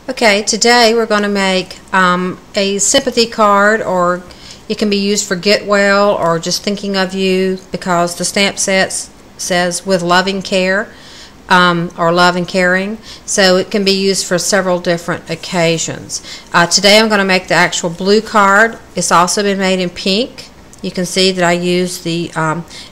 Okay, today we're going to make a sympathy card, or it can be used for get well or just thinking of you, because the stamp set says with loving care or love and caring, so it can be used for several different occasions. Today I'm going to make the actual blue card. It's also been made in pink. You can see that I use the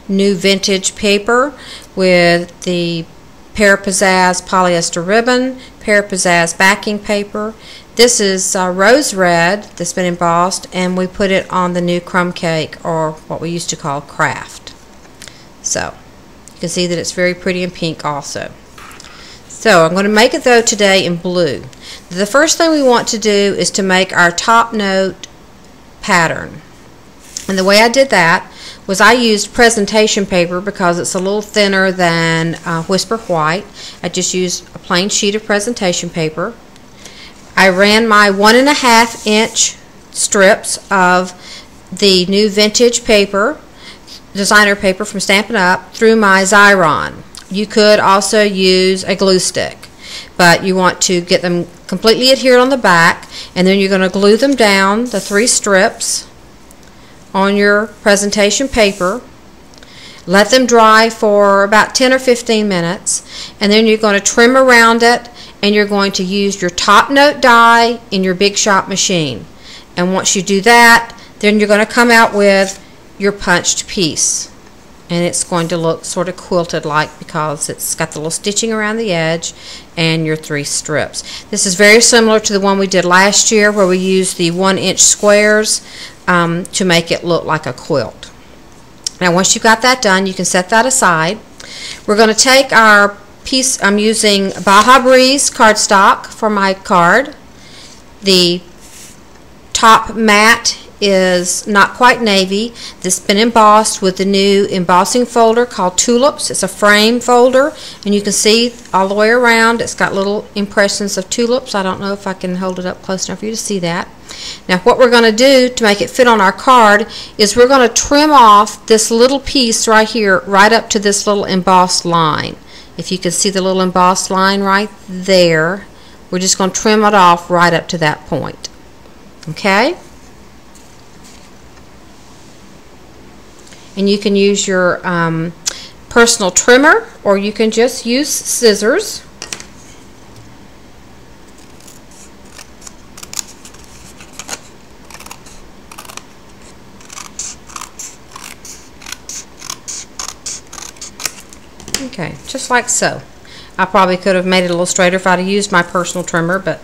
new vintage paper with the Pear Pizzazz polyester ribbon, Pear Pizzazz backing paper. This is rose red that's been embossed, and we put it on the new crumb cake, or what we used to call craft. So you can see that it's very pretty in pink also. So I'm going to make it though today in blue. The first thing we want to do is to make our top note pattern. And the way I did that was I used presentation paper because it's a little thinner than Whisper White. I just used a plain sheet of presentation paper. I ran my 1.5 inch strips of the new vintage paper, designer paper from Stampin' Up, through my Xyron. You could also use a glue stick, but you want to get them completely adhered on the back, and then you're going to glue them down, the 3 strips, on your presentation paper. Let them dry for about 10 or 15 minutes, and then you're going to trim around it, and you're going to use your top note die in your Big Shot machine. And once you do that, then you're going to come out with your punched piece, and it's going to look sort of quilted like, because it's got the little stitching around the edge and your 3 strips. This is very similar to the one we did last year, where we used the 1 inch squares to make it look like a quilt. Now once you've got that done, you can set that aside. We're going to take our piece. I'm using Baja Breeze cardstock for my card. The top mat is not quite navy. This has been embossed with the new embossing folder called Tulips. It's a frame folder, and you can see all the way around it's got little impressions of tulips. I don't know if I can hold it up close enough for you to see that. Now what we're going to do to make it fit on our card is we're going to trim off this little piece right here, right up to this little embossed line. If you can see the little embossed line right there, we're just going to trim it off right up to that point. Okay? And you can use your personal trimmer, or you can just use scissors. Okay, just like so. I probably could have made it a little straighter if I'd have used my personal trimmer, but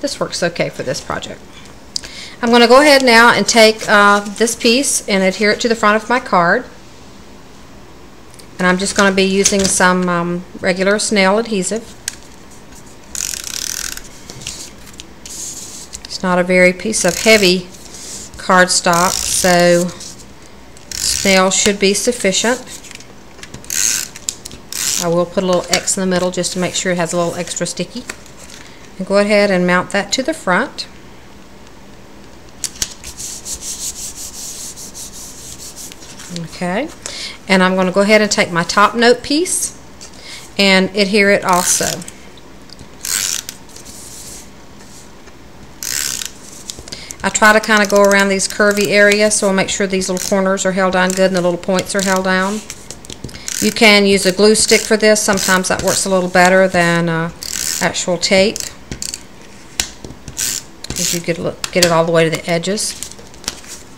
this works okay for this project. I'm going to go ahead now and take this piece and adhere it to the front of my card. And I'm just going to be using some regular snail adhesive. It's not a very piece of heavy cardstock, so snail should be sufficient. I will put a little X in the middle just to make sure it has a little extra sticky. And go ahead and mount that to the front. Okay, and I'm going to go ahead and take my top note piece and adhere it also. I try to kind of go around these curvy areas, so I'll make sure these little corners are held down good and the little points are held down. You can use a glue stick for this. Sometimes that works a little better than actual tape, because you get it all the way to the edges.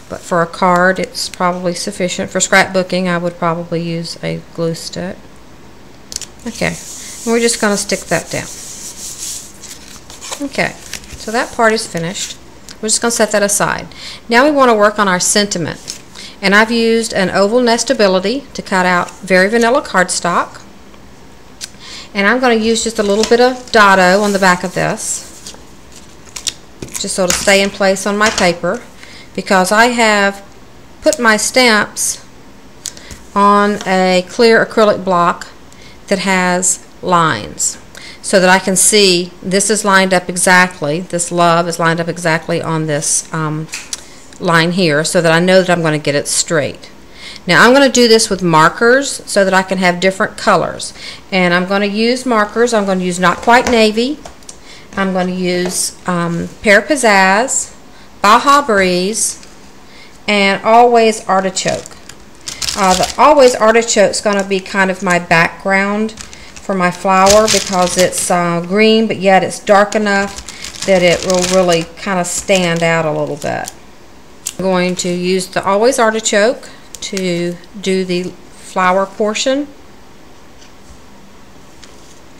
But for a card, it's probably sufficient. For scrapbooking, I would probably use a glue stick. Okay, and we're just going to stick that down. Okay, so that part is finished. We're just going to set that aside. Now we want to work on our sentiment. And I've used an oval nestability to cut out very vanilla cardstock. And I'm going to use just a little bit of dado on the back of this, just so it'll stay in place on my paper, because I have put my stamps on a clear acrylic block that has lines, so that I can see this is lined up exactly, this love is lined up exactly on this line here, so that I know that I'm going to get it straight. Now I'm going to do this with markers so that I can have different colors, and I'm going to use markers. I'm going to use Not Quite Navy, I'm going to use Pear Pizzazz, Baja Breeze, and Always Artichoke. The Always Artichoke is going to be kind of my background for my flower because it's green, but yet it's dark enough that it will really kind of stand out a little bit. I'm going to use the Always Artichoke to do the flower portion.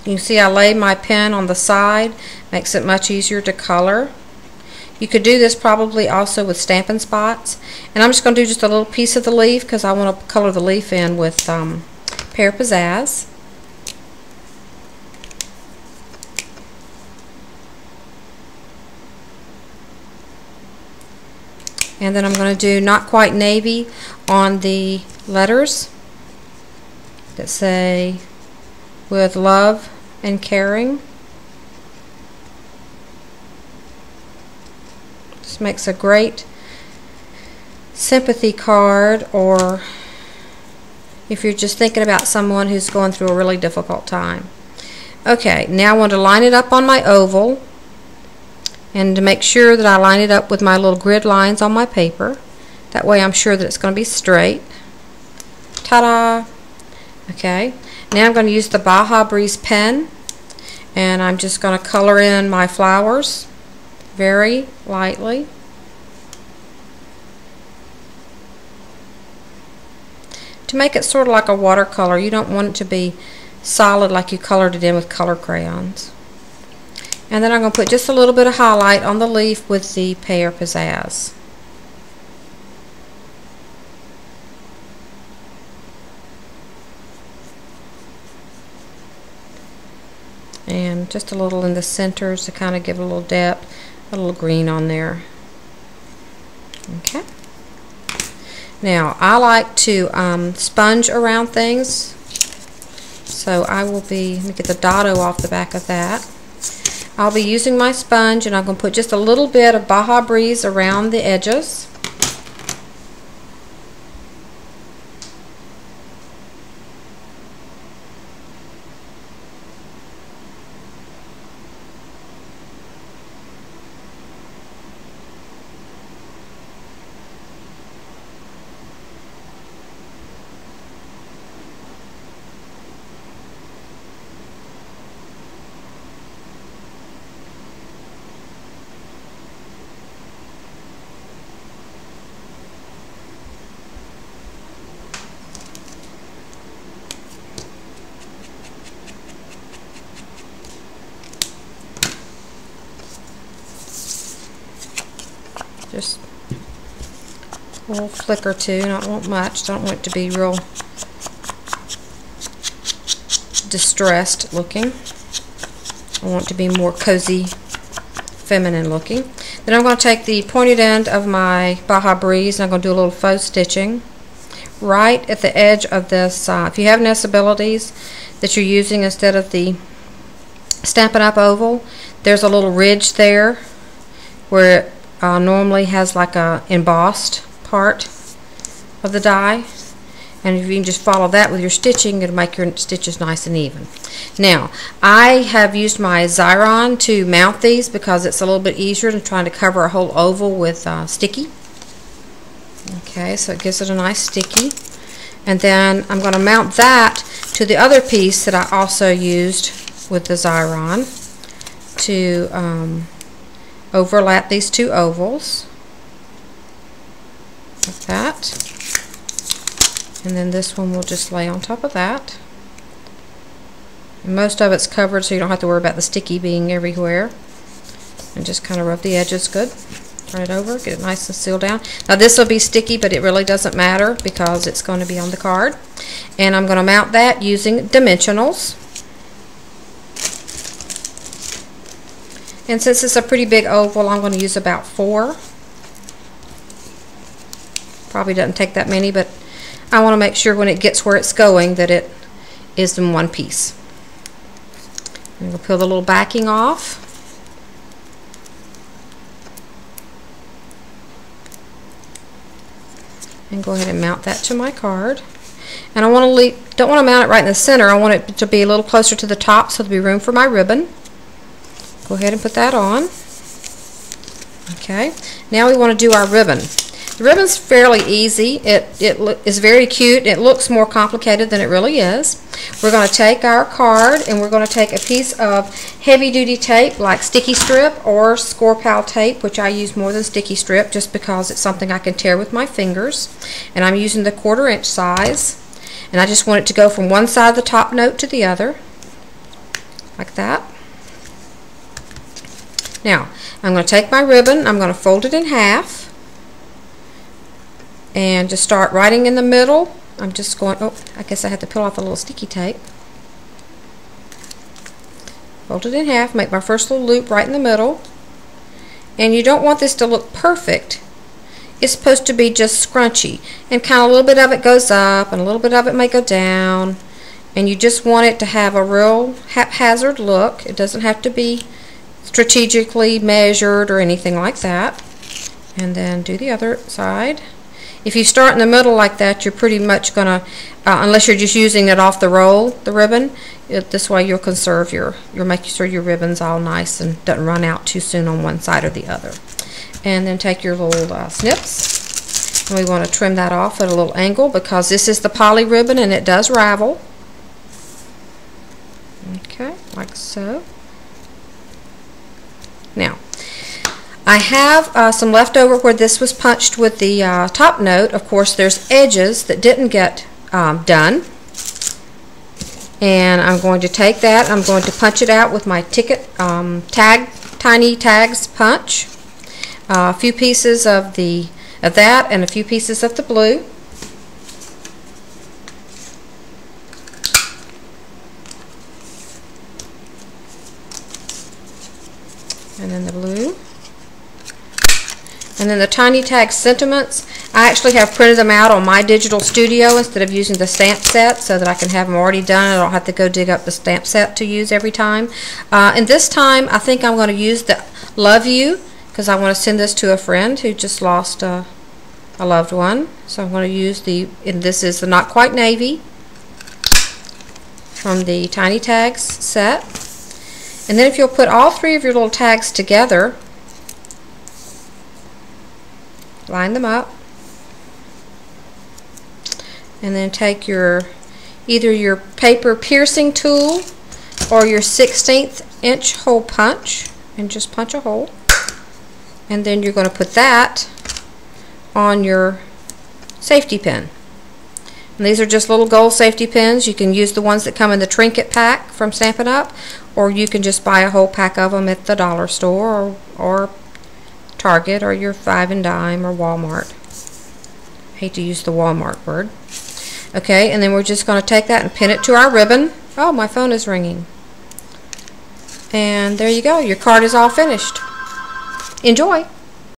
You can see I lay my pen on the side, makes it much easier to color. You could do this probably also with Stampin' Spots. And I'm just going to do just a little piece of the leaf because I want to color the leaf in with Pear Pizzazz. And then I'm going to do Not Quite Navy on the letters that say With Love and Caring. This makes a great sympathy card, or if you're just thinking about someone who's going through a really difficult time. Okay, now I want to line it up on my oval, and to make sure that I line it up with my little grid lines on my paper. That way I'm sure that it's going to be straight. Ta-da! Okay, now I'm going to use the Baja Breeze pen, and I'm just going to color in my flowers very lightly. To make it sort of like a watercolor, you don't want it to be solid like you colored it in with color crayons. And then I'm going to put just a little bit of highlight on the leaf with the Pear Pizzazz. And just a little in the centers to kind of give it a little depth, a little green on there. Okay. Now I like to sponge around things, so I will be, let me get the dotto off the back of that. I'll be using my sponge, and I'm going to put just a little bit of Baja Breeze around the edges. Just a little flick or two. I don't want much. Don't want it to be real distressed looking. I want it to be more cozy, feminine looking. Then I'm going to take the pointed end of my Baja Breeze, and I'm going to do a little faux stitching right at the edge of this. If you have Nestabilities that you're using instead of the Stampin' Up! Oval, there's a little ridge there where it normally has like a embossed part of the die, and if you can just follow that with your stitching, it'll make your stitches nice and even. Now I have used my Xyron to mount these because it's a little bit easier than trying to cover a whole oval with sticky. Okay, so it gives it a nice sticky, and then I'm going to mount that to the other piece that I also used with the Xyron to overlap these two ovals like that, and then this one will just lay on top of that. And most of it's covered, so you don't have to worry about the sticky being everywhere. And just kind of rub the edges good. Turn it over, get it nice and sealed down. Now this will be sticky, but it really doesn't matter because it's going to be on the card. And I'm going to mount that using dimensionals. And since it's a pretty big oval, I'm going to use about 4. Probably doesn't take that many, but I want to make sure when it gets where it's going that it is in one piece. I'm going to peel the little backing off. And go ahead and mount that to my card. And I want to don't want to mount it right in the center. I want it to be a little closer to the top so there'll be room for my ribbon. Go ahead and put that on. Okay, now we want to do our ribbon. The ribbon's fairly easy. It is very cute. It looks more complicated than it really is. We're going to take our card and we're going to take a piece of heavy-duty tape like sticky strip or score pal tape, which I use more than sticky strip just because it's something I can tear with my fingers. And I'm using the 1/4 inch size. And I just want it to go from one side of the top note to the other, like that. Now, I'm going to take my ribbon, I'm going to fold it in half, and just start writing in the middle. I'm just going, oh, I guess I had to peel off a little sticky tape. Fold it in half, make my first little loop right in the middle. And you don't want this to look perfect. It's supposed to be just scrunchy. And kind of a little bit of it goes up, and a little bit of it may go down. And you just want it to have a real haphazard look. It doesn't have to be strategically measured or anything like that. And then do the other side. If you start in the middle like that, you're pretty much going to, unless you're just using it off the roll, the ribbon, this way you'll conserve you'll make sure your ribbon's all nice and doesn't run out too soon on one side or the other. And then take your little snips, and we want to trim that off at a little angle because this is the poly ribbon and it does ravel. Okay, like so. Now, I have some leftover where this was punched with the top note. Of course, there's edges that didn't get done. And I'm going to take that, I'm going to punch it out with my ticket tiny tags punch. A few pieces of that and a few pieces of the blue. And then the blue. And then the tiny tag sentiments, I actually have printed them out on my digital studio instead of using the stamp set so that I can have them already done. I don't have to go dig up the stamp set to use every time. And this time I think I'm going to use the Love You because I want to send this to a friend who just lost a loved one. So I'm going to use and this is the Not Quite Navy from the Tiny Tags set. And then if you'll put all three of your little tags together, line them up, and then take either your paper piercing tool or your 1/16 inch hole punch and just punch a hole, and then you're going to put that on your safety pin. And these are just little gold safety pins. You can use the ones that come in the trinket pack from Stampin' Up, or you can just buy a whole pack of them at the dollar store or Target or your 5 and Dime or Walmart. Hate to use the Walmart word. Okay, and then we're just going to take that and pin it to our ribbon. Oh, my phone is ringing. And there you go. Your card is all finished. Enjoy!